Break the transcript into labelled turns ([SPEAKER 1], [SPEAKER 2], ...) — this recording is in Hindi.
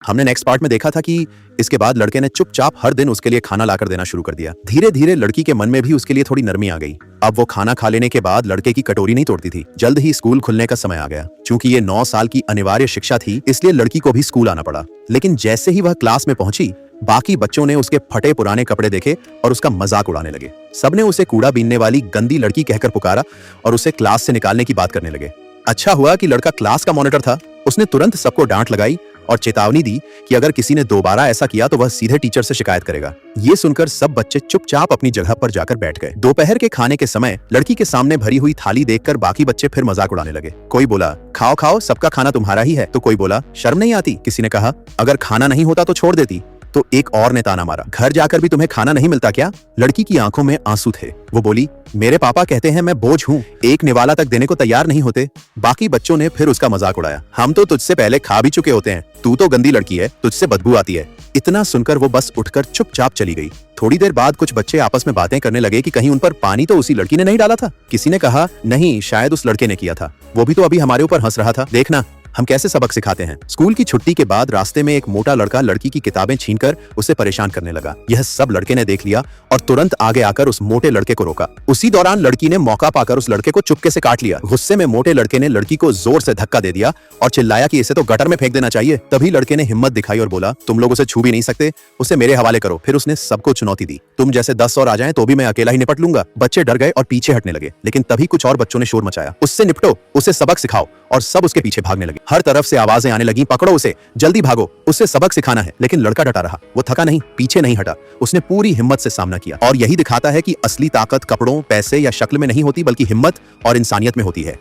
[SPEAKER 1] हमने नेक्स्ट पार्ट में देखा था कि इसके बाद लड़के ने चुपचाप हर दिन उसके लिए खाना लाकर देना शुरू कर दिया। धीरे धीरे लड़की के मन में भी उसके लिए थोड़ी नरमी आ गई। अब वो खाना खा लेने के बाद लड़के की कटोरी नहीं तोड़ती थी। जल्द ही स्कूल खुलने का समय आ गया। चूंकि ये 9 साल की अनिवार्य शिक्षा थी, इसलिए लड़की को भी स्कूल आना पड़ा। लेकिन जैसे ही वह क्लास में पहुंची, बाकी बच्चों ने उसके फटे पुराने कपड़े देखे और उसका मजाक उड़ाने लगे। सबने उसे कूड़ा बीनने वाली गंदी लड़की कहकर पुकारा और उसे क्लास से निकालने की बात करने लगे। अच्छा हुआ कि लड़का क्लास का मॉनिटर था। उसने तुरंत सबको डांट लगाई और चेतावनी दी कि अगर किसी ने दोबारा ऐसा किया तो वह सीधे टीचर से शिकायत करेगा। ये सुनकर सब बच्चे चुपचाप अपनी जगह पर जाकर बैठ गए। दोपहर के खाने के समय लड़की के सामने भरी हुई थाली देखकर बाकी बच्चे फिर मजाक उड़ाने लगे। कोई बोला, खाओ खाओ, सबका खाना तुम्हारा ही है। तो कोई बोला, शर्म नहीं आती। किसी ने कहा, अगर खाना नहीं होता तो छोड़ देती। तो एक और ने ताना मारा, घर जाकर भी तुम्हें खाना नहीं मिलता क्या? लड़की की आंखों में आंसू थे। वो बोली, मेरे पापा कहते हैं मैं बोझ हूँ, एक निवाला तक देने को तैयार नहीं होते। बाकी बच्चों ने फिर उसका मजाक उड़ाया, हम तो तुझसे पहले खा भी चुके होते हैं, तू तो गंदी लड़की है, तुझसे बदबू आती है। इतना सुनकर वो बस उठकर चुपचाप चली गई। थोड़ी देर बाद कुछ बच्चे आपस में बातें करने लगे कि कहीं उन पर पानी तो उसी लड़की ने नहीं डाला था। किसी ने कहा, नहीं, शायद उस लड़के ने किया था, वो भी तो अभी हमारे ऊपर हंस रहा था, देखना हम कैसे सबक सिखाते हैं। स्कूल की छुट्टी के बाद रास्ते में एक मोटा लड़का लड़की की किताबें छीनकर उसे परेशान करने लगा। यह सब लड़के ने देख लिया और तुरंत आगे आकर उस मोटे लड़के को रोका। उसी दौरान लड़की ने मौका पाकर उस लड़के को चुपके से काट लिया। गुस्से में मोटे लड़के ने लड़की को जोर से धक्का दे दिया और चिल्लाया कि इसे तो गटर में फेंक देना चाहिए। तभी लड़के ने हिम्मत दिखाई और बोला, तुम लोग उसे छू भी नहीं सकते, उसे मेरे हवाले करो। फिर उसने सबको चुनौती दी, तुम जैसे 10 और आ जाएं तो भी मैं अकेला ही निपट लूंगा। बच्चे डर गए और पीछे हटने लगे, लेकिन तभी कुछ और बच्चों ने शोर मचाया, उससे निपटो, उसे सबक सिखाओ। और सब उसके पीछे भागने लगे। हर तरफ से आवाजें आने लगी, पकड़ो उसे, जल्दी भागो, उससे सबक सिखाना है। लेकिन लड़का डटा रहा, वो थका नहीं, पीछे नहीं हटा। उसने पूरी हिम्मत से सामना किया। और यही दिखाता है कि असली ताकत कपड़ों, पैसे या शक्ल में नहीं होती, बल्कि हिम्मत और इंसानियत में होती है।